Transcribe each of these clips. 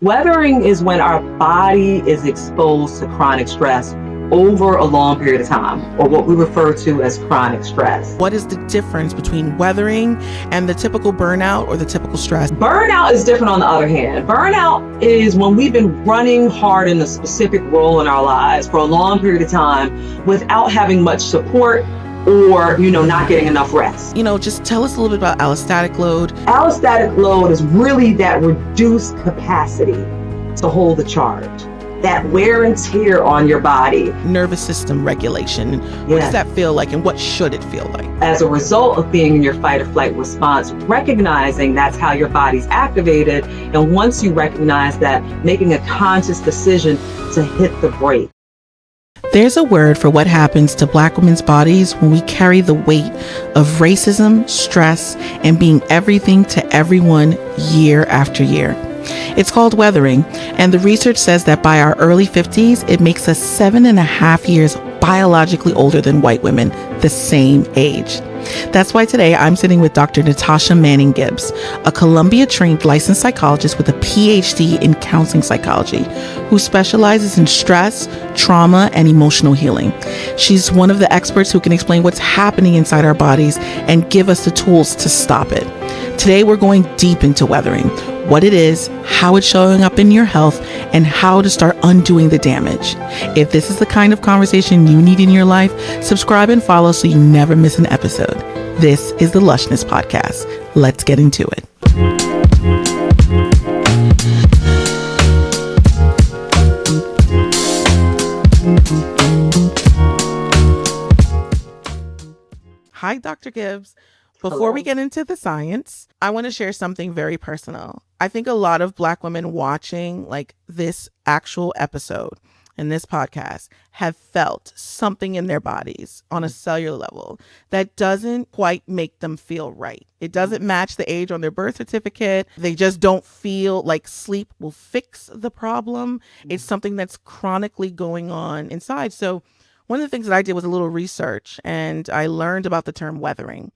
Weathering is when our body is exposed to chronic stress over a long period of time, or what we refer to as chronic stress. What is the difference between weathering and the typical burnout or the typical stress? Burnout is different on the other hand. Burnout is when we've been running hard in a specific role in our lives for a long period of time without having much support or, not getting enough rest. Just tell us a little bit about allostatic load. Allostatic load is really that reduced capacity to hold the charge, that wear and tear on your body. Nervous system regulation. What does that feel like, and what should it feel like? As a result of being in your fight or flight response, recognizing that's how your body's activated. And once you recognize that, making a conscious decision to hit the brake. There's a word for what happens to Black women's bodies when we carry the weight of racism, stress, and being everything to everyone year after year. It's called weathering, and the research says that by our early 50s, it makes us 7.5 years biologically older than white women the same age. That's why today I'm sitting with Dr. Natasha Manning-Gibbs, a Columbia-trained licensed psychologist with a PhD in counseling psychology, who specializes in stress, trauma, and emotional healing. She's one of the experts who can explain what's happening inside our bodies and give us the tools to stop it. Today we're going deep into weathering, what it is, how it's showing up in your health, and how to start undoing the damage. If this is the kind of conversation you need in your life, subscribe and follow so you never miss an episode. This is the Lushness podcast. Let's get into it. Hi, Dr. Gibbs. Before we get into the science, I want to share something very personal. I think a lot of Black women watching this actual episode in this podcast have felt something in their bodies on a cellular level that doesn't quite make them feel right. It doesn't match the age on their birth certificate. They just don't feel like sleep will fix the problem. It's something that's chronically going on inside. So one of the things that I did was a little research, and I learned about the term weathering.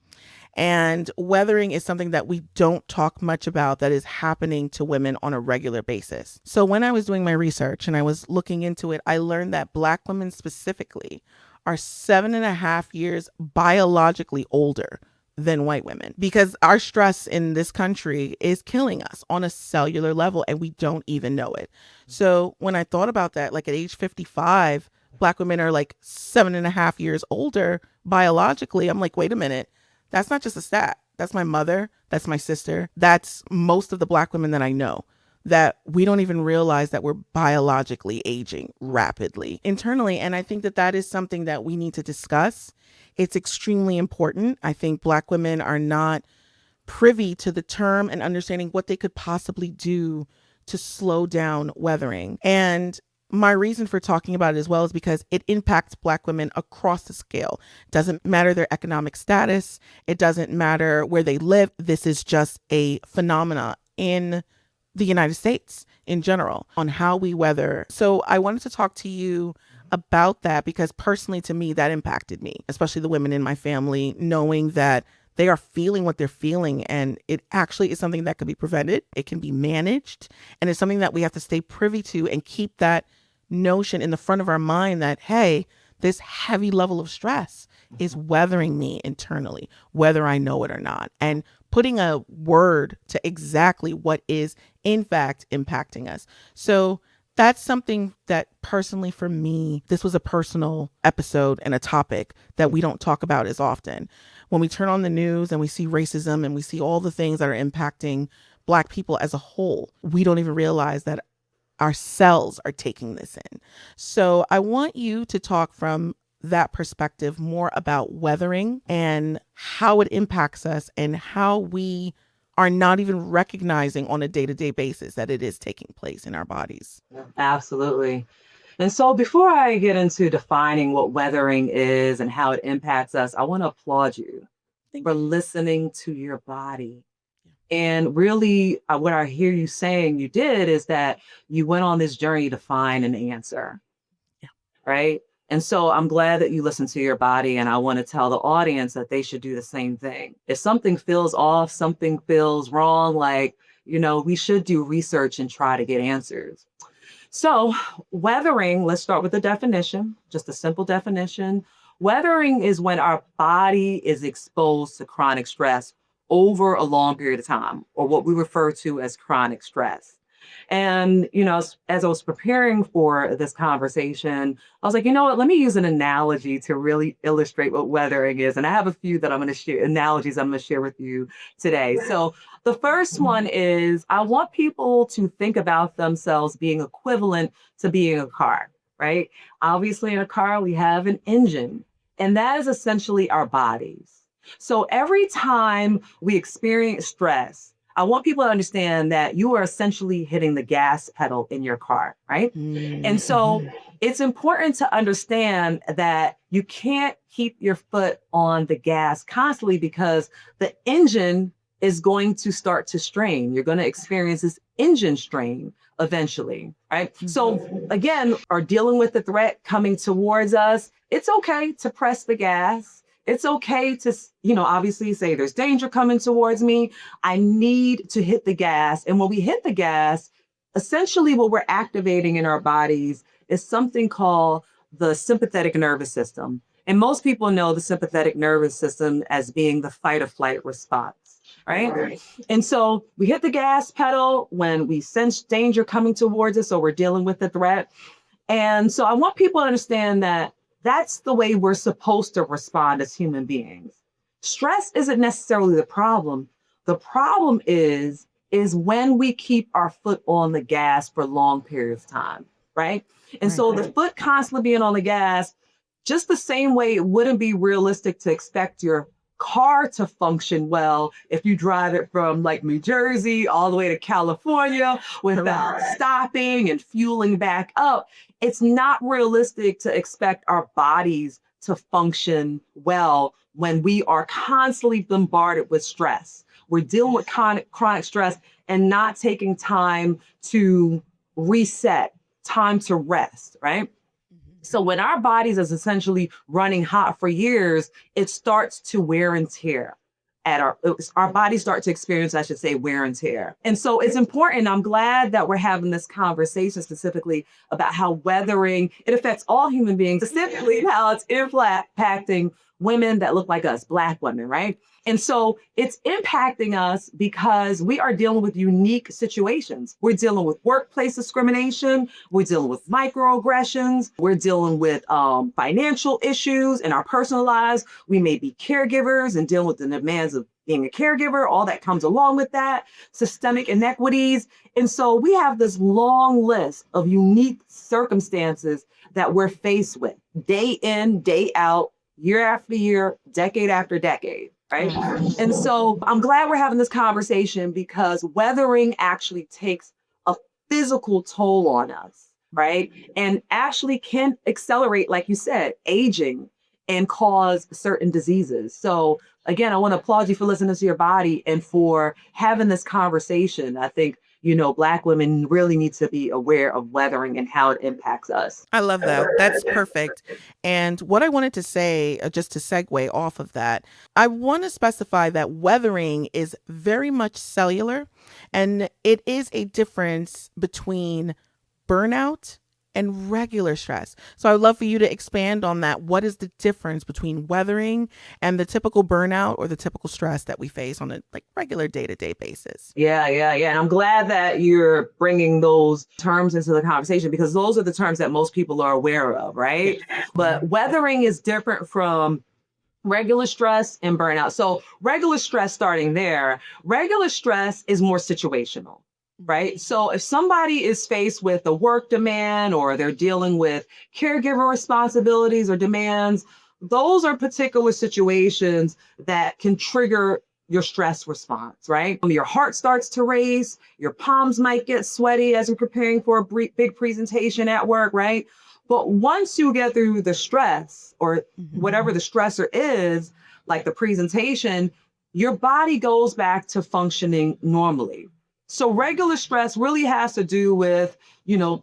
And weathering is something that we don't talk much about that is happening to women on a regular basis. So when I was doing my research and I was looking into it, I learned that Black women specifically are 7.5 years biologically older than white women, because our stress in this country is killing us on a cellular level and we don't even know it. So when I thought about that, at age 55, Black women are 7.5 years older biologically. I'm like, wait a minute. That's not just a stat. That's my mother. That's my sister. That's most of the Black women that I know, that we don't even realize that we're biologically aging rapidly internally. And I think that that is something that we need to discuss. It's extremely important. I think Black women are not privy to the term and understanding what they could possibly do to slow down weathering. And my reason for talking about it as well is because it impacts Black women across the scale. Doesn't matter their economic status. It doesn't matter where they live. This is just a phenomena in the United States in general on how we weather. So I wanted to talk to you about that because personally to me, that impacted me, especially the women in my family, knowing that they are feeling what they're feeling, and it actually is something that could be prevented. It can be managed, and it's something that we have to stay privy to and keep that notion in the front of our mind that, hey, this heavy level of stress is weathering me internally, whether I know it or not, and putting a word to exactly what is in fact impacting us. So that's something that personally for me, this was a personal episode and a topic that we don't talk about as often. When we turn on the news and we see racism and we see all the things that are impacting Black people as a whole, we don't even realize that our cells are taking this in. So I want you to talk from that perspective more about weathering and how it impacts us and how we are not even recognizing on a day-to-day basis that it is taking place in our bodies. Absolutely. And so before I get into defining what weathering is and how it impacts us, I want to applaud you for listening to your body. And really, what I hear you saying you did is that you went on this journey to find an answer. Yeah. Right. And so I'm glad that you listened to your body. And I want to tell the audience that they should do the same thing. If something feels off, something feels wrong, we should do research and try to get answers. So, weathering, let's start with the definition, just a simple definition. Weathering is when our body is exposed to chronic stress over a long period of time, or what we refer to as chronic stress. And, as I was preparing for this conversation, I was like, you know what, let me use an analogy to really illustrate what weathering is. And I have a few that I'm going to share, analogies I'm going to share with you today. So the first one is I want people to think about themselves being equivalent to being a car, right? Obviously, in a car, we have an engine, and that is essentially our bodies. So every time we experience stress, I want people to understand that you are essentially hitting the gas pedal in your car, right? And so it's important to understand that you can't keep your foot on the gas constantly because the engine is going to start to strain. You're going to experience this engine strain eventually, right? So again, are dealing with the threat coming towards us, it's okay to press the gas. It's okay to, obviously say there's danger coming towards me. I need to hit the gas. And when we hit the gas, essentially what we're activating in our bodies is something called the sympathetic nervous system. And most people know the sympathetic nervous system as being the fight or flight response, right? And so we hit the gas pedal when we sense danger coming towards us, or we're dealing with the threat. And so I want people to understand that that's the way we're supposed to respond as human beings. Stress isn't necessarily the problem. The problem is when we keep our foot on the gas for long periods of time, right? And so the foot constantly being on the gas, just the same way it wouldn't be realistic to expect your car to function well if you drive it from like New Jersey all the way to California without stopping and fueling back up. It's not realistic to expect our bodies to function well when we are constantly bombarded with stress. We're dealing with chronic stress and not taking time to reset, time to rest, right? So when our bodies is essentially running hot for years, it starts to wear and tear. Our bodies start to experience, I should say, wear and tear. And so it's important. I'm glad that we're having this conversation specifically about how weathering, it affects all human beings, specifically how it's impacting women that look like us, Black women, right? And so it's impacting us because we are dealing with unique situations. We're dealing with workplace discrimination. We're dealing with microaggressions. We're dealing with financial issues in our personal lives. We may be caregivers and dealing with the demands of being a caregiver, all that comes along with that, systemic inequities. And so we have this long list of unique circumstances that we're faced with day in, day out, year after year, decade after decade. Right. And so I'm glad we're having this conversation because weathering actually takes a physical toll on us, right? And actually can accelerate, like you said, aging and cause certain diseases. So again, I want to applaud you for listening to your body and for having this conversation. I think, Black women really need to be aware of weathering and how it impacts us. I love that. That's perfect. And what I wanted to say, just to segue off of that, I want to specify that weathering is very much cellular, and it is a difference between burnout and regular stress. So I would love for you to expand on that. What is the difference between weathering and the typical burnout or the typical stress that we face on a regular day-to-day basis? Yeah. And I'm glad that you're bringing those terms into the conversation because those are the terms that most people are aware of, right? But weathering is different from regular stress and burnout. So regular stress, starting there, regular stress is more situational. Right. So if somebody is faced with a work demand or they're dealing with caregiver responsibilities or demands, those are particular situations that can trigger your stress response, right? Your heart starts to race, your palms might get sweaty as you're preparing for a big presentation at work, right? But once you get through the stress or whatever the stressor is, like the presentation, your body goes back to functioning normally. So regular stress really has to do with,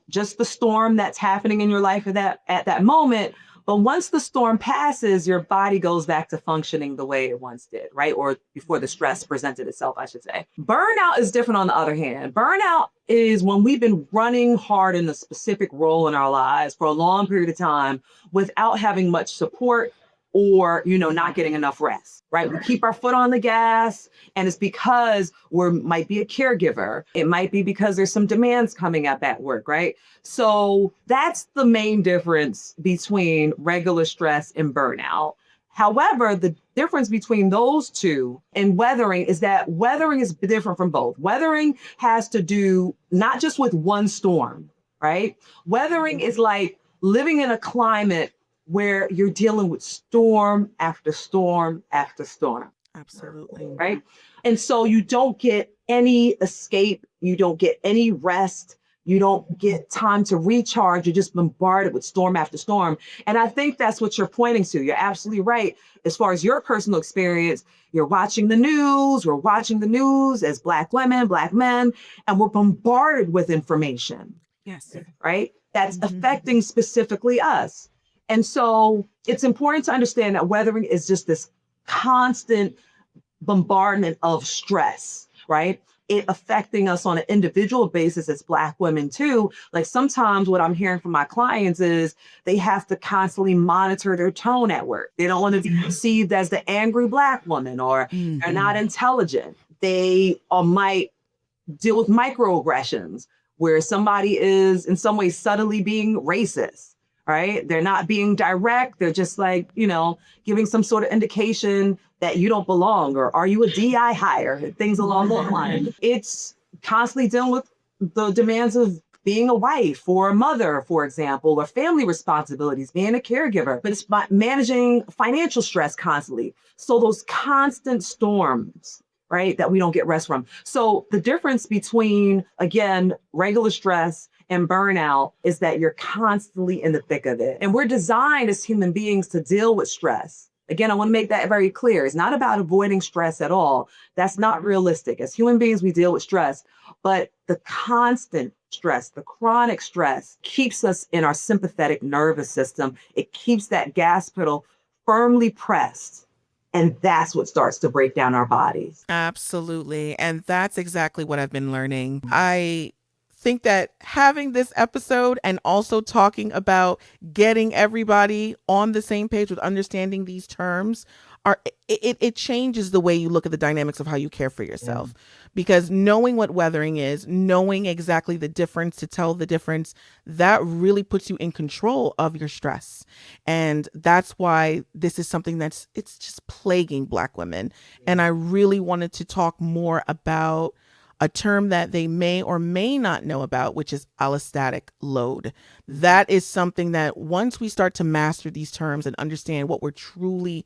just the storm that's happening in your life at that moment. But once the storm passes, your body goes back to functioning the way it once did, right? Or before the stress presented itself, I should say. Burnout is different on the other hand. Burnout is when we've been running hard in a specific role in our lives for a long period of time without having much support or, not getting enough rest, right? We keep our foot on the gas, and it's because we might be a caregiver. It might be because there's some demands coming up at work, right? So that's the main difference between regular stress and burnout. However, the difference between those two and weathering is that weathering is different from both. Weathering has to do not just with one storm, right? Weathering is like living in a climate where you're dealing with storm after storm after storm. Absolutely. Right. And so you don't get any escape. You don't get any rest. You don't get time to recharge. You're just bombarded with storm after storm. And I think that's what you're pointing to. You're absolutely right. As far as your personal experience, you're watching the news. We're watching the news as Black women, Black men, and we're bombarded with information. Yes. Right. That's affecting specifically us. And so it's important to understand that weathering is just this constant bombardment of stress, right? It affecting us on an individual basis as Black women too. Like sometimes what I'm hearing from my clients is they have to constantly monitor their tone at work. They don't want to be perceived as the angry Black woman, or they're not intelligent. They might deal with microaggressions where somebody is in some way subtly being racist. Right? They're not being direct. They're just like, giving some sort of indication that you don't belong, or are you a DI hire? Things along those lines. It's constantly dealing with the demands of being a wife or a mother, for example, or family responsibilities, being a caregiver, but it's managing financial stress constantly. So those constant storms, right, that we don't get rest from. So the difference between, again, regular stress and burnout is that you're constantly in the thick of it. And we're designed as human beings to deal with stress. Again, I want to make that very clear. It's not about avoiding stress at all. That's not realistic. As human beings, we deal with stress, but the constant stress, the chronic stress keeps us in our sympathetic nervous system. It keeps that gas pedal firmly pressed. And that's what starts to break down our bodies. Absolutely. And that's exactly what I've been learning. I think that having this episode and also talking about getting everybody on the same page with understanding these terms it changes the way you look at the dynamics of how you care for yourself. Because knowing what weathering is, knowing exactly the difference, to tell the difference, that really puts you in control of your stress. And that's why this is something it's just plaguing Black women. And I really wanted to talk more about a term that they may or may not know about, which is allostatic load. That is something that once we start to master these terms and understand what we're truly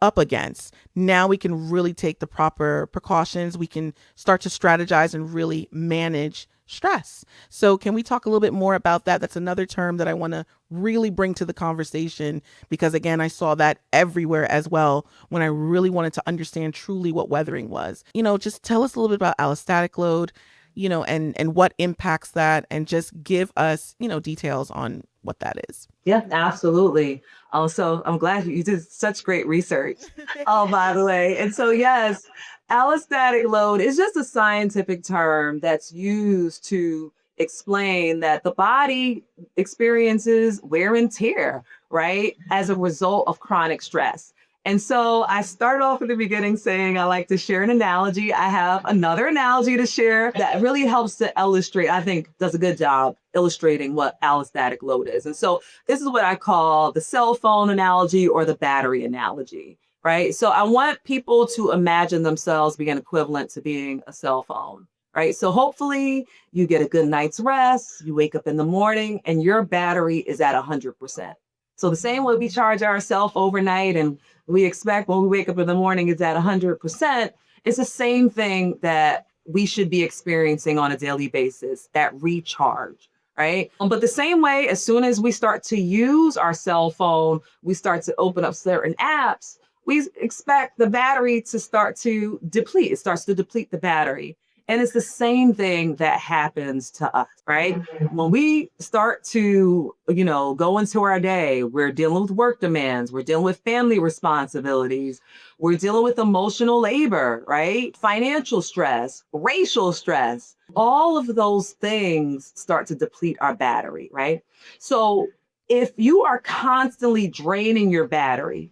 up against, now we can really take the proper precautions. We can start to strategize and really manage stress. So can we talk a little bit more about that? That's another term that I want to really bring to the conversation, because again, I saw that everywhere as well when I really wanted to understand truly what weathering was. Just tell us a little bit about allostatic load, and what impacts that, and just give us, details on what that is. Yeah, absolutely. So I'm glad you did such great research, by the way. And so, yes, allostatic load is just a scientific term that's used to explain that the body experiences wear and tear, right, as a result of chronic stress. And so I started off at the beginning saying I like to share an analogy. I have another analogy to share that really helps to illustrate, I think does a good job illustrating what allostatic load is. And so this is what I call the cell phone analogy or the battery analogy, right? So I want people to imagine themselves being equivalent to being a cell phone, right? So hopefully you get a good night's rest, you wake up in the morning and your battery is at 100%. So the same way we charge ourselves overnight and we expect when we wake up in the morning it's at 100%, it's the same thing that we should be experiencing on a daily basis, that recharge, right? But the same way, as soon as we start to use our cell phone, we start to open up certain apps, we expect the battery to start to deplete. It starts to deplete the battery. And it's the same thing that happens to us, right? When we start to, go into our day, we're dealing with work demands, we're dealing with family responsibilities, we're dealing with emotional labor, right? Financial stress, racial stress. All of those things start to deplete our battery, right? So if you are constantly draining your battery,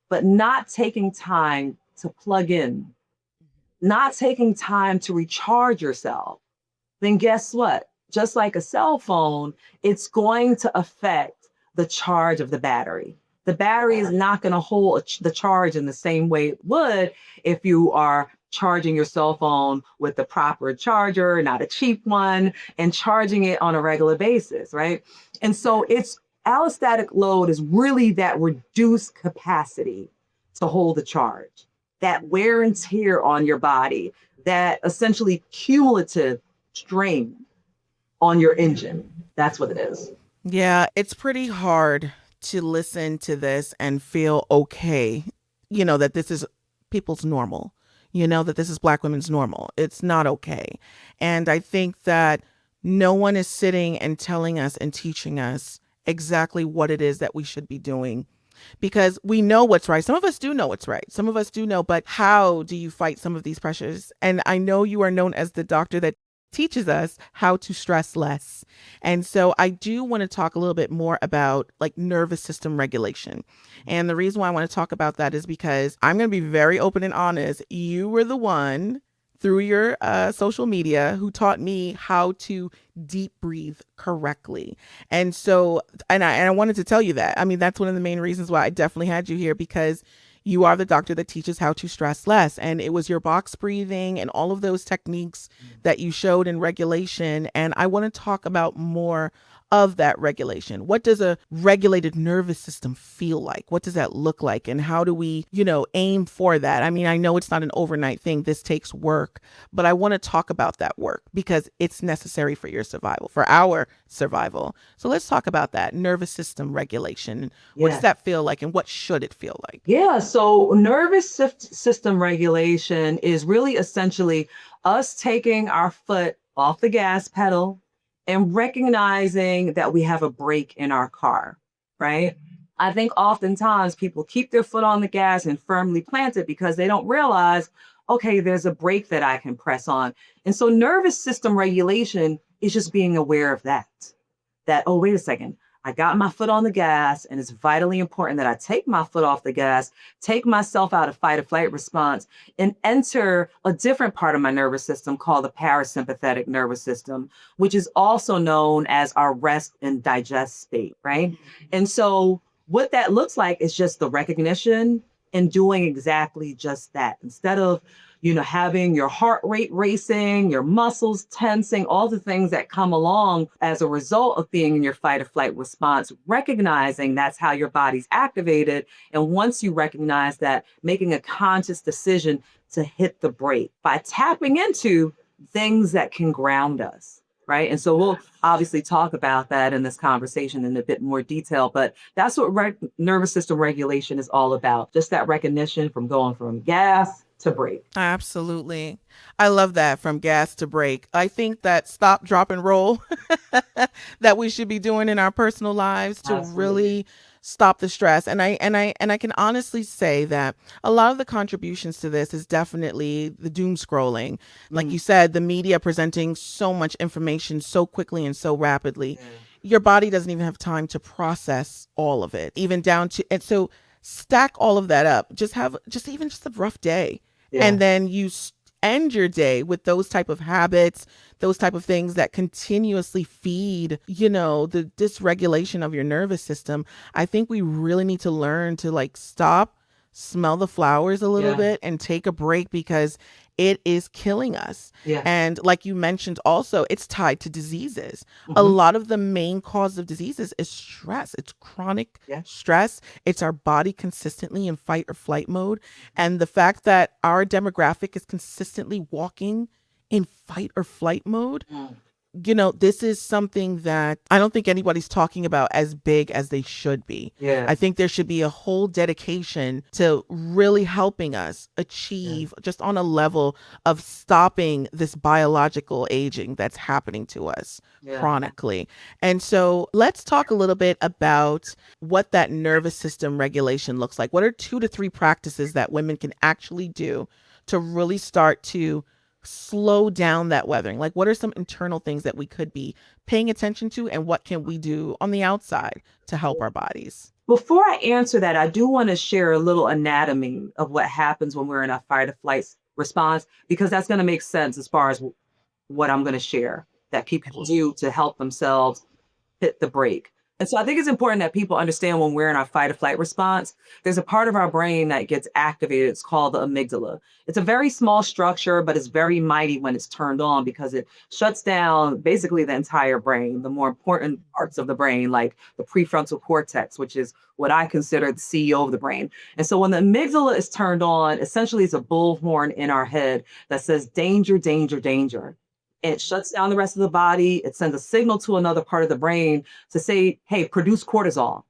but not taking time to plug in, not taking time to recharge yourself, then guess what? Just like a cell phone, it's going to affect the charge of the battery. The battery is not going to hold the charge in the same way it would if you are charging your cell phone with the proper charger, not a cheap one, and charging it on a regular basis, right? And so it's allostatic load is really that reduced capacity to hold the charge, that wear and tear on your body, that essentially cumulative strain on your engine. That's what it is. Yeah, it's pretty hard to listen to this and feel okay, that this is people's normal, that this is Black women's normal. It's not okay. And I think that no one is sitting and telling us and teaching us exactly what it is that we should be doing, because we know what's right. Some of us do know what's right. Some of us do know, but how do you fight some of these pressures? And I know you are known as the doctor that teaches us how to stress less. And so I do want to talk a little bit more about like nervous system regulation. And the reason why I want to talk about that is because I'm going to be very open and honest. You were the one through your social media who taught me how to deep breathe correctly. And so, and I wanted to tell you that. I mean, that's one of the main reasons why I definitely had you here, because you are the doctor that teaches how to stress less. And it was your box breathing and all of those techniques that you showed in regulation. And I want to talk about more of that regulation. What does a regulated nervous system feel like? What does that look like? And how do we, aim for that? I mean, I know it's not an overnight thing. This takes work, but I want to talk about that work because it's necessary for your survival, for our survival. So let's talk about that nervous system regulation. What does that feel like and what should it feel like? Yeah, so system regulation is really essentially us taking our foot off the gas pedal and recognizing that we have a brake in our car, right? I think oftentimes people keep their foot on the gas and firmly plant it because they don't realize, okay, there's a brake that I can press on. And so nervous system regulation is just being aware of that, oh, wait a second. I got my foot on the gas, and it's vitally important that I take my foot off the gas, take myself out of fight or flight response, and enter a different part of my nervous system called the parasympathetic nervous system, which is also known as our rest and digest state, right? And so what that looks like is just the recognition and doing exactly just that. Instead of having your heart rate racing, your muscles tensing, all the things that come along as a result of being in your fight or flight response, recognizing that's how your body's activated. And once you recognize that, making a conscious decision to hit the brake by tapping into things that can ground us. Right. And so we'll obviously talk about that in this conversation in a bit more detail, but that's what nervous system regulation is all about. Just that recognition from going from gas to brake. Absolutely. I love that, from gas to brake. I think that stop, drop, and roll that we should be doing in our personal lives to really stop the stress. And I can honestly say that a lot of the contributions to this is definitely the doom scrolling. Like you said, the media presenting so much information so quickly and so rapidly. Your body doesn't even have time to process all of it, even down to, and so stack all of that up. Just even just a rough day. And then you end your day with those type of habits, those type of things that continuously feed, the dysregulation of your nervous system. I think we really need to learn to like stop, smell the flowers a little bit and take a break, because it is killing us. And like you mentioned also, it's tied to diseases. A lot of the main cause of diseases is stress. It's chronic stress. It's our body consistently in fight or flight mode. And the fact that our demographic is consistently walking in fight or flight mode, this is something that I don't think anybody's talking about as big as they should be. Yeah. I think there should be a whole dedication to really helping us Yeah. achieve just on a level of stopping this biological aging that's happening to us Yeah. chronically. And so let's talk a little bit about what that nervous system regulation looks like. What are 2 to 3 practices that women can actually do to really start to slow down that weathering? Like, what are some internal things that we could be paying attention to, and what can we do on the outside to help our bodies? Before I answer that, I do want to share a little anatomy of what happens when we're in a fight or flight response, because that's going to make sense as far as what I'm going to share that people do to help themselves hit the brake. And so I think it's important that people understand when we're in our fight or flight response, there's a part of our brain that gets activated. It's called the amygdala. It's a very small structure, but it's very mighty when it's turned on because it shuts down basically the entire brain, the more important parts of the brain, like the prefrontal cortex, which is what I consider the CEO of the brain. And so when the amygdala is turned on, essentially it's a bullhorn in our head that says danger, danger, danger. It shuts down the rest of the body. It sends a signal to another part of the brain to say, hey, produce cortisol,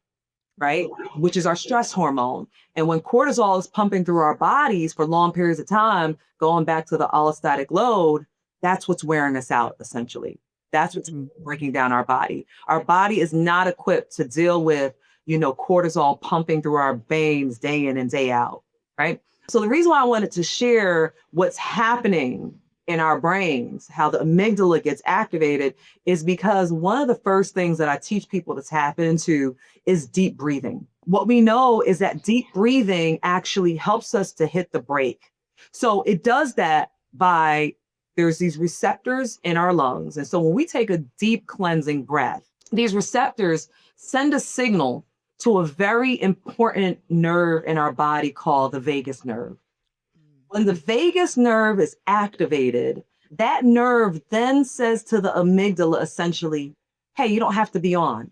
right? Which is our stress hormone. And when cortisol is pumping through our bodies for long periods of time, going back to the allostatic load, that's what's wearing us out, essentially. That's what's breaking down our body. Our body is not equipped to deal with, cortisol pumping through our veins day in and day out, right? So the reason why I wanted to share what's happening in our brains, how the amygdala gets activated, is because one of the first things that I teach people to tap into is deep breathing. What we know is that deep breathing actually helps us to hit the brake. So it does that by there's these receptors in our lungs. And so when we take a deep cleansing breath, these receptors send a signal to a very important nerve in our body called the vagus nerve. When the vagus nerve is activated, that nerve then says to the amygdala essentially, hey, you don't have to be on.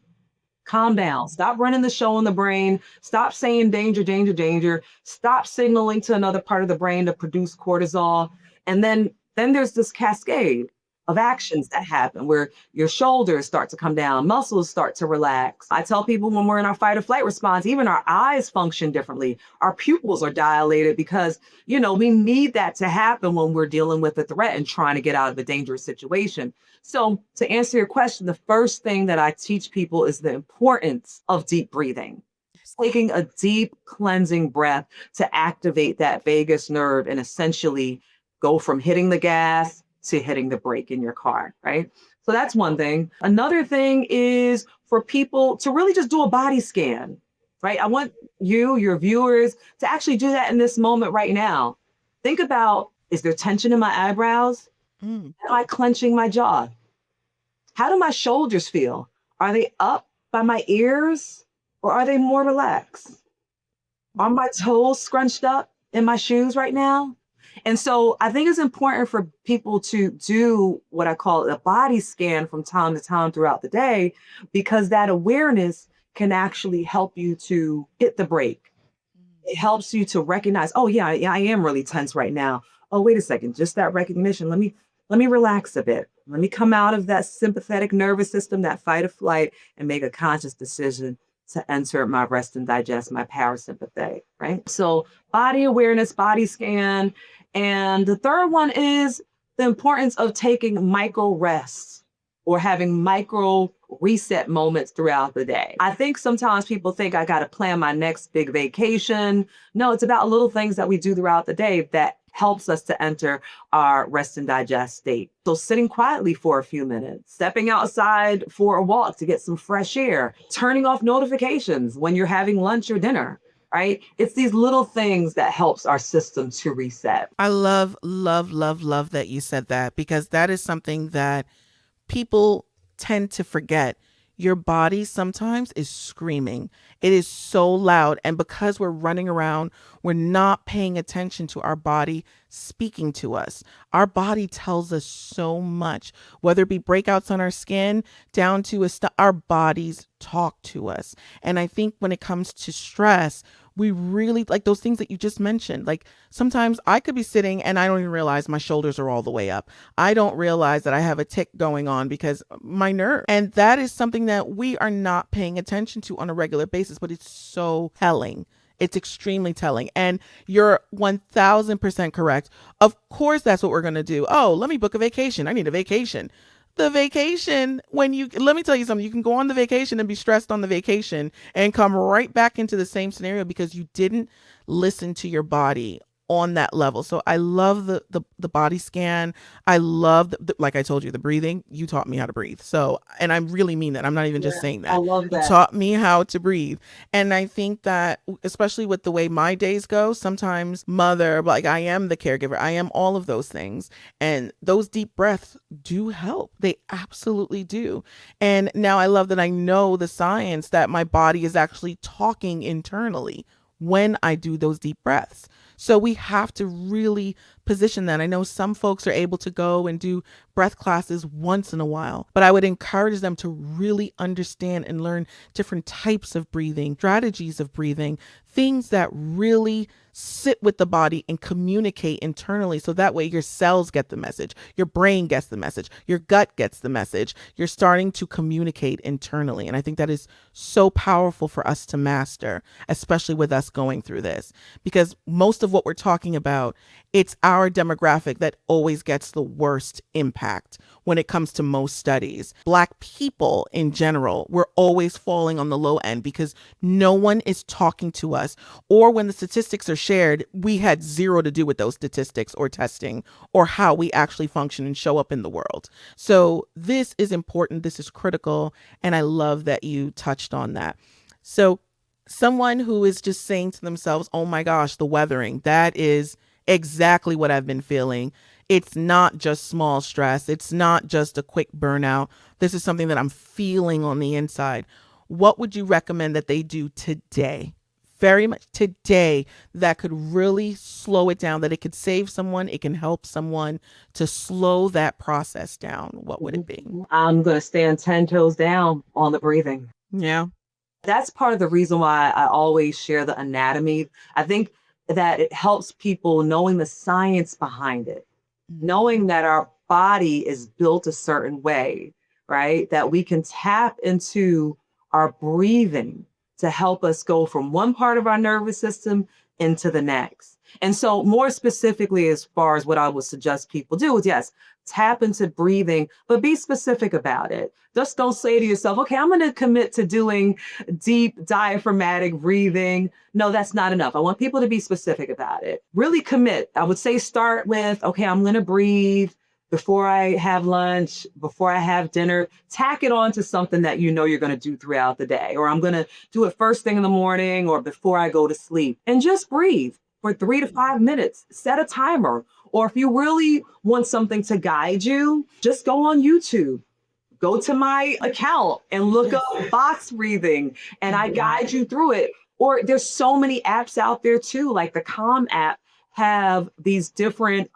Calm down. Stop running the show in the brain. Stop saying danger, danger, danger. Stop signaling to another part of the brain to produce cortisol. And then there's this cascade of actions that happen where your shoulders start to come down, muscles start to relax. I tell people when we're in our fight or flight response, even our eyes function differently. Our pupils are dilated because, we need that to happen when we're dealing with a threat and trying to get out of a dangerous situation. So to answer your question, the first thing that I teach people is the importance of deep breathing. Taking a deep cleansing breath to activate that vagus nerve and essentially go from hitting the gas to hitting the brake in your car, right? So that's one thing. Another thing is for people to really just do a body scan, right? I want you, your viewers, to actually do that in this moment right now. Think about, is there tension in my eyebrows? Am I clenching my jaw? How do my shoulders feel? Are they up by my ears or are they more relaxed? Are my toes scrunched up in my shoes right now? And so I think it's important for people to do what I call a body scan from time to time throughout the day, because that awareness can actually help you to hit the brake. It helps you to recognize, oh yeah, I am really tense right now. Oh, wait a second, just that recognition. Let me relax a bit. Let me come out of that sympathetic nervous system, that fight or flight, and make a conscious decision to enter my rest and digest, my parasympathetic, right? So body awareness, body scan. And the third one is the importance of taking micro rests or having micro reset moments throughout the day. I think sometimes people think I got to plan my next big vacation. No, it's about little things that we do throughout the day that helps us to enter our rest and digest state. So sitting quietly for a few minutes, stepping outside for a walk to get some fresh air, turning off notifications when you're having lunch or dinner, right? It's these little things that helps our system to reset. I love, love, love, love that you said that, because that is something that people tend to forget. Your body sometimes is screaming. It is so loud. And because we're running around, we're not paying attention to our body speaking to us. Our body tells us so much, whether it be breakouts on our skin down to our bodies talk to us. And I think when it comes to stress, we really like those things that you just mentioned. Like sometimes I could be sitting and I don't even realize my shoulders are all the way up. I don't realize that I have a tick going on because my nerve. And that is something that we are not paying attention to on a regular basis, but it's so telling. It's extremely telling. And you're 1000% correct. Of course, that's what we're going to do. Oh, let me book a vacation. I need a vacation. The vacation, let me tell you something, you can go on the vacation and be stressed on the vacation and come right back into the same scenario because you didn't listen to your body on that level. So I love the body scan. I love like I told you, the breathing. You taught me how to breathe. So, and I really mean that. I'm not even just saying that. I love that. You taught me how to breathe. And I think that especially with the way my days go, sometimes like I am the caregiver. I am all of those things. And those deep breaths do help. They absolutely do. And now I love that I know the science that my body is actually talking internally when I do those deep breaths. So we have to really position that. I know some folks are able to go and do breath classes once in a while, but I would encourage them to really understand and learn different types of breathing, strategies of breathing, things that really sit with the body and communicate internally. So that way your cells get the message, your brain gets the message, your gut gets the message. You're starting to communicate internally. And I think that is so powerful for us to master, especially with us going through this, because most of what we're talking about, it's our demographic that always gets the worst impact when it comes to most studies. Black people in general, we're always falling on the low end because no one is talking to us. Or when the statistics are shared, we had zero to do with those statistics or testing or how we actually function and show up in the world. So this is important. This is critical. And I love that you touched on that. So someone who is just saying to themselves, oh my gosh, the weathering, that is exactly what I've been feeling. It's not just small stress. It's not just a quick burnout. This is something that I'm feeling on the inside. What would you recommend that they do today? Very much today, that could really slow it down, that it could save someone, it can help someone to slow that process down. What would it be? I'm going to stand 10 toes down on the breathing. Yeah. That's part of the reason why I always share the anatomy. I think that it helps people knowing the science behind it, knowing that our body is built a certain way, right? That we can tap into our breathing to help us go from one part of our nervous system into the next. And so more specifically, as far as what I would suggest people do is, yes, tap into breathing, but be specific about it. Just don't say to yourself, okay, I'm going to commit to doing deep diaphragmatic breathing. No, that's not enough. I want people to be specific about it. Really commit. I would say start with, okay, I'm going to breathe before I have lunch, before I have dinner. Tack it on to something that you know you're going to do throughout the day, or I'm going to do it first thing in the morning or before I go to sleep, and just breathe for 3 to 5 minutes. Set a timer. Or if you really want something to guide you, just go on YouTube. Go to my account and look up box breathing, and I guide you through it. Or there's so many apps out there too, like the Calm app have these different,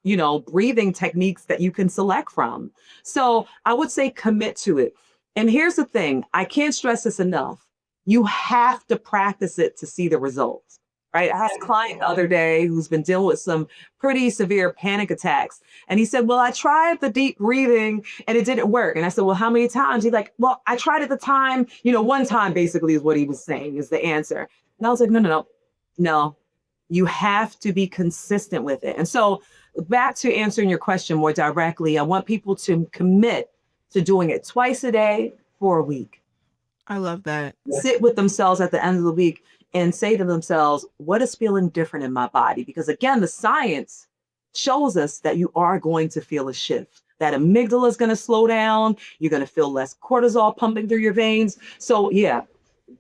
breathing techniques that you can select from. So I would say commit to it. And here's the thing, I can't stress this enough. You have to practice it to see the results. Right. I had a client the other day who's been dealing with some pretty severe panic attacks. And he said, well, I tried the deep breathing and it didn't work. And I said, well, how many times? He's like, well, I tried at the time, one time basically is what he was saying is the answer. And I was like, no, you have to be consistent with it. And so back to answering your question more directly, I want people to commit to doing it twice a day for a week. I love that. Sit with themselves at the end of the week and say to themselves, what is feeling different in my body? Because again, the science shows us that you are going to feel a shift. That amygdala is going to slow down. You're going to feel less cortisol pumping through your veins. So yeah,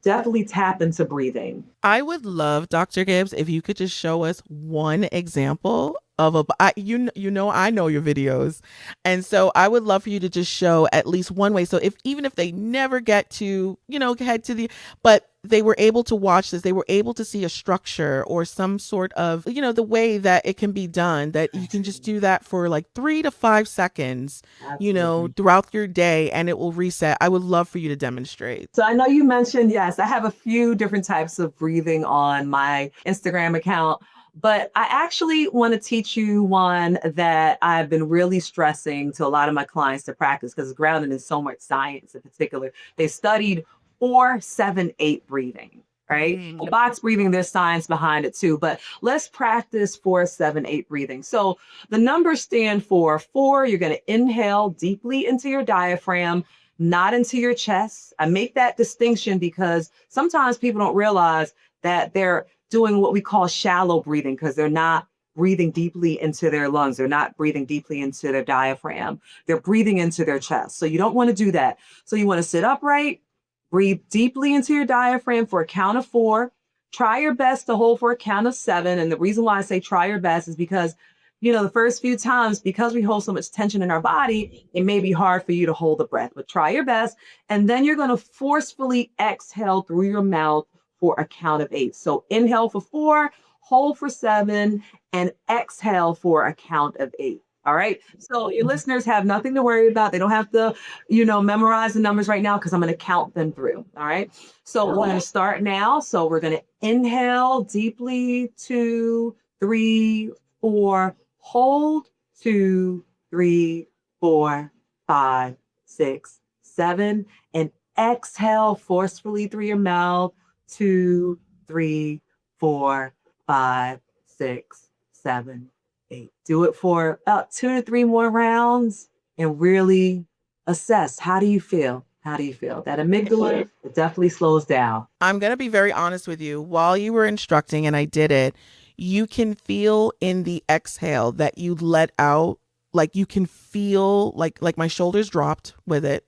definitely tap into breathing. I would love, Dr. Gibbs, if you could just show us one example of I know your videos. And so I would love for you to just show at least one way. So even if they never get to, head to but they were able to watch this, they were able to see a structure or some sort of, the way that it can be done, that you can just do that for like 3 to 5 seconds, Absolutely. throughout your day, and it will reset. I would love for you to demonstrate. So I know you mentioned, yes, I have a few different types of breathing on my Instagram account, but I actually want to teach you one that I've been really stressing to a lot of my clients to practice because it's grounded in so much science in particular. They studied 4-7-8 breathing. Right? Mm. Box breathing, there's science behind it too, but let's practice 4-7-8 breathing. So the numbers stand for 4, you're going to inhale deeply into your diaphragm, not into your chest. I make that distinction because sometimes people don't realize that they're doing what we call shallow breathing because they're not breathing deeply into their lungs. They're not breathing deeply into their diaphragm. They're breathing into their chest. So you don't want to do that. So you want to sit upright, breathe deeply into your diaphragm for a count of 4. Try your best to hold for a count of 7. And the reason why I say try your best is because the first few times, because we hold so much tension in our body, it may be hard for you to hold the breath, but try your best. And then you're going to forcefully exhale through your mouth for a count of 8. So inhale for 4, hold for 7, and exhale for a count of 8. All right. So your listeners have nothing to worry about. They don't have to, memorize the numbers right now because I'm going to count them through. All right. So we're going to start now. So we're going to inhale deeply, 2, 3, 4. Hold, 2, 3, 4, 5, 6, 7, and exhale forcefully through your mouth, 2, 3, 4, 5, 6, 7, 8. Do it for about 2 to 3 more rounds and really assess. How do you feel? How do you feel? That amygdala, it definitely slows down. I'm going to be very honest with you. While you were instructing and I did it, you can feel in the exhale that you let out, like you can feel like my shoulders dropped with it.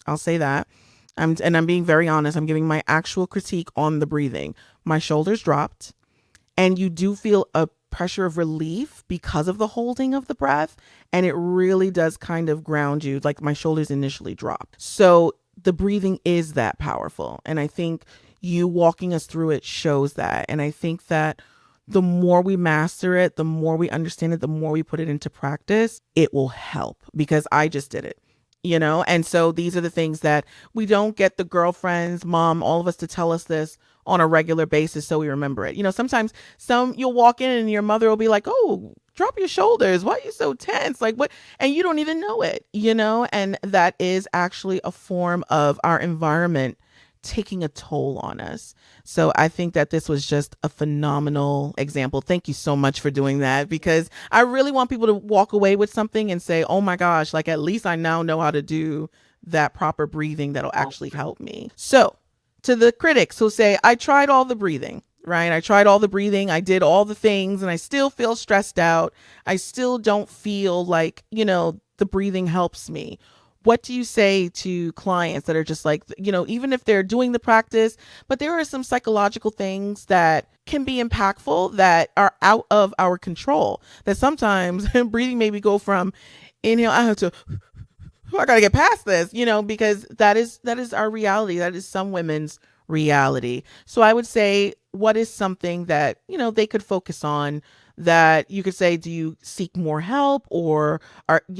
I'll say that. I'm being very honest. I'm giving my actual critique on the breathing. My shoulders dropped, and you do feel a pressure of relief because of the holding of the breath, and it really does kind of ground you. Like my shoulders initially dropped. So the breathing is that powerful, and I think you walking us through it shows that. And I think that the more we master it, the more we understand it, the more we put it into practice, it will help, because I just did it. And so these are the things that we don't get the girlfriends, mom, all of us to tell us this on a regular basis so we remember it. Sometimes you'll walk in and your mother will be like, "Oh, drop your shoulders. Why are you so tense?" Like what? And you don't even know it, and that is actually a form of our environment taking a toll on us. So I think that this was just a phenomenal example. Thank you so much for doing that, because I really want people to walk away with something and say, "Oh my gosh, like at least I now know how to do that proper breathing that'll actually help me." So to the critics who say, "I tried all the breathing, right? I tried all the breathing. I did all the things and I still feel stressed out. I still don't feel like, the breathing helps me." What do you say to clients that are just like, even if they're doing the practice, but there are some psychological things that can be impactful that are out of our control, that sometimes breathing maybe go from inhale, I gotta get past this, because that is our reality. That is some women's reality. So I would say, what is something that, they could focus on, that you could say, do you seek more help, or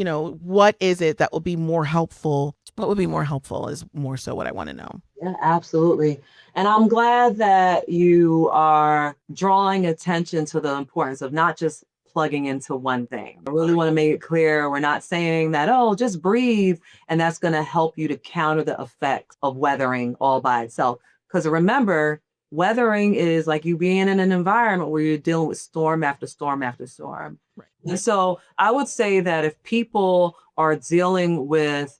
what is it that will be more helpful? What would be more helpful is more so what I want to know. Yeah, absolutely. And I'm glad that you are drawing attention to the importance of not just plugging into one thing. I really want to make it clear we're not saying that, oh, just breathe, and that's going to help you to counter the effects of weathering all by itself. Because remember, weathering is like you being in an environment where you're dealing with storm after storm after storm. Right. And so I would say that if people are dealing with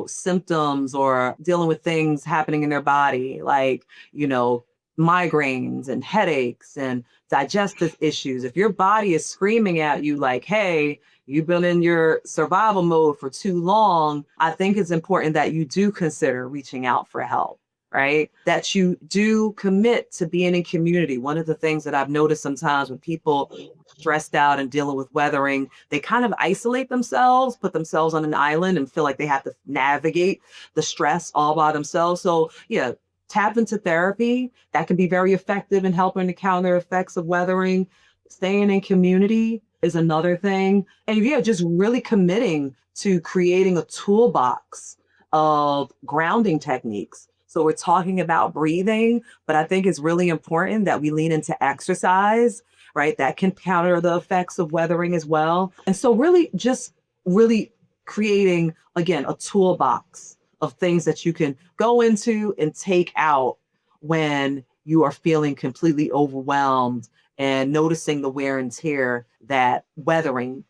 symptoms or dealing with things happening in their body, like, migraines and headaches and digestive issues. If your body is screaming at you like, hey, you've been in your survival mode for too long, I think it's important that you do consider reaching out for help. Right? That you do commit to being in community. One of the things that I've noticed sometimes when people stressed out and dealing with weathering, they kind of isolate themselves, put themselves on an island and feel like they have to navigate the stress all by themselves. So yeah, tap into therapy. That can be very effective in helping to counter effects of weathering. Staying in community is another thing. And yeah, just really committing to creating a toolbox of grounding techniques. So we're talking about breathing, but I think it's really important that we lean into exercise, right? That can counter the effects of weathering as well. And so really creating, again, a toolbox of things that you can go into and take out when you are feeling completely overwhelmed and noticing the wear and tear that weathering,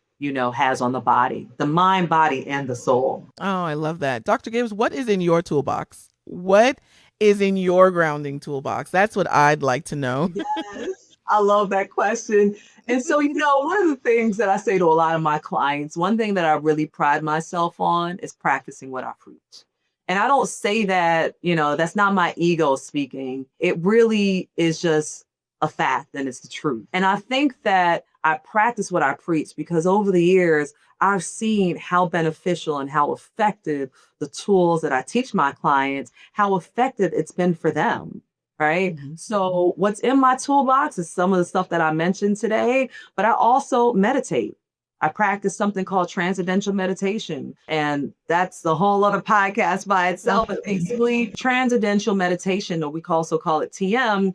has on the body, the mind, body, and the soul. Oh, I love that. Dr. Gibbs, what is in your toolbox? What is in your grounding toolbox? That's what I'd like to know. Yes, I love that question. And so, one of the things that I say to a lot of my clients, one thing that I really pride myself on is practicing what I preach. And I don't say that, that's not my ego speaking. It really is just a fact and it's the truth. And I think that I practice what I preach because over the years, I've seen how beneficial and how effective the tools that I teach my clients, how effective it's been for them. Right. Mhm. So, what's in my toolbox is some of the stuff that I mentioned today, but I also meditate. I practice something called transcendental meditation, and that's the whole other podcast by itself. But basically, transcendental meditation, or we also call it TM,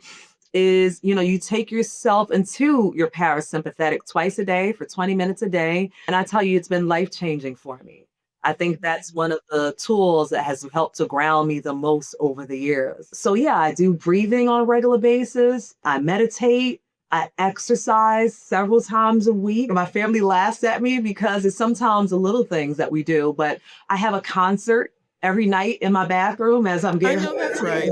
is you take yourself into your parasympathetic twice a day for 20 minutes a day, and I tell you, it's been life changing for me. I think that's one of the tools that has helped to ground me the most over the years. So yeah, I do breathing on a regular basis. I meditate. I exercise several times a week. My family laughs at me because it's sometimes the little things that we do, but I have a concert every night in my bathroom as I'm I getting know that's right.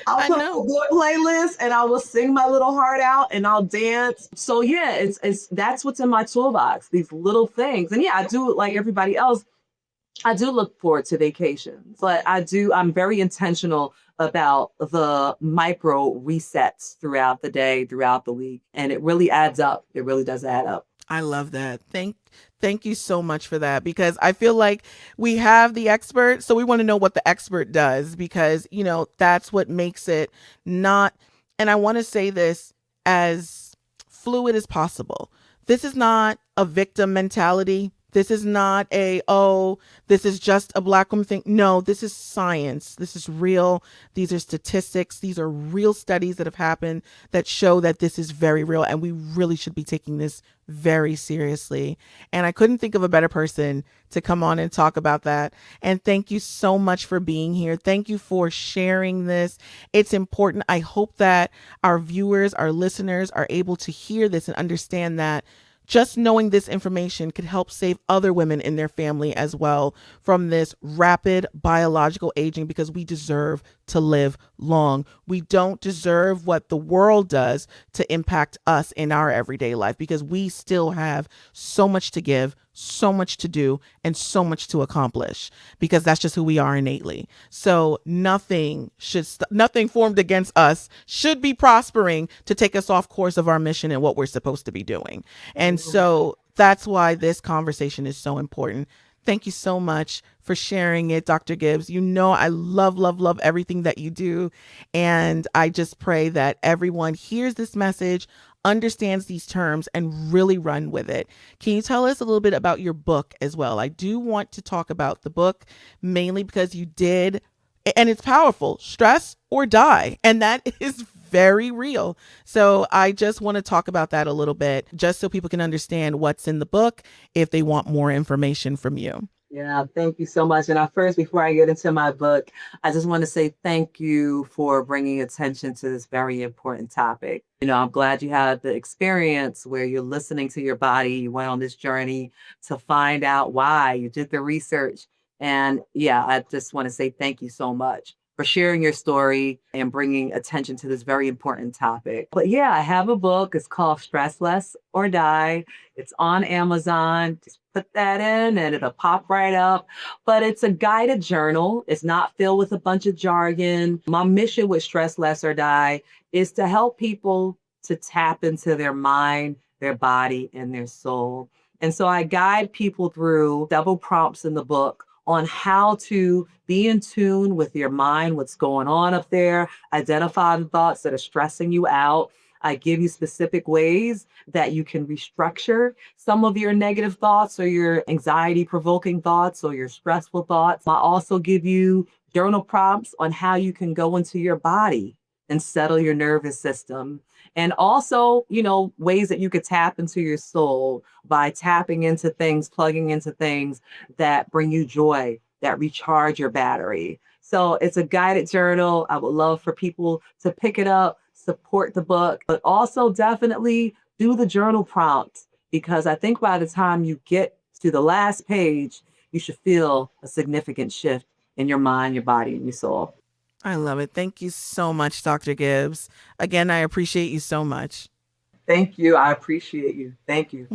I'll I put know. a good playlist and I will sing my little heart out and I'll dance. So yeah, it's that's what's in my toolbox, these little things. And yeah, I do like everybody else. I do look forward to vacations, but I'm very intentional about the micro resets throughout the day, throughout the week. And it really adds up. It really does add up. I love that. Thank you so much for that because I feel like we have the expert, so we want to know what the expert does because, that's what makes it not, and I want to say this as fluid as possible. This is not a victim mentality. This is not this is just a Black woman thing. No, this is science. This is real. These are statistics. These are real studies that have happened that show that this is very real. And we really should be taking this very seriously. And I couldn't think of a better person to come on and talk about that. And thank you so much for being here. Thank you for sharing this. It's important. I hope that our viewers, our listeners are able to hear this and understand that just knowing this information could help save other women in their family as well from this rapid biological aging because we deserve to live long. We don't deserve what the world does to impact us in our everyday life because we still have so much to give, so much to do, and so much to accomplish because that's just who we are innately. So nothing formed against us should be prospering to take us off course of our mission and what we're supposed to be doing. And so that's why this conversation is so important. Thank you so much for sharing it, Dr. Gibbs. I love, love, love everything that you do. And I just pray that everyone hears this message, understands these terms, and really run with it. Can you tell us a little bit about your book as well? I do want to talk about the book mainly because you did, and it's powerful, Stress or Die. And that is very real. So I just want to talk about that a little bit, just so people can understand what's in the book if they want more information from you. Yeah, thank you so much. And before I get into my book, I just want to say thank you for bringing attention to this very important topic. I'm glad you had the experience where you're listening to your body. You went on this journey to find out why. You did the research. And yeah, I just want to say thank you so much for sharing your story and bringing attention to this very important topic. But yeah, I have a book. It's called Stress Less or Die. It's on Amazon. Just put that in and it'll pop right up. But it's a guided journal. It's not filled with a bunch of jargon. My mission with Stress Less or Die is to help people to tap into their mind, their body, and their soul. And so I guide people through several prompts in the book on how to be in tune with your mind, what's going on up there, identify the thoughts that are stressing you out. I give you specific ways that you can restructure some of your negative thoughts or your anxiety provoking thoughts or your stressful thoughts. I also give you journal prompts on how you can go into your body and settle your nervous system. And also, ways that you could tap into your soul by tapping into things, plugging into things that bring you joy, that recharge your battery. So it's a guided journal. I would love for people to pick it up, support the book, but also definitely do the journal prompt, because I think by the time you get to the last page, you should feel a significant shift in your mind, your body, and your soul. I love it. Thank you so much, Dr. Gibbs. Again, I appreciate you so much. Thank you. I appreciate you. Thank you.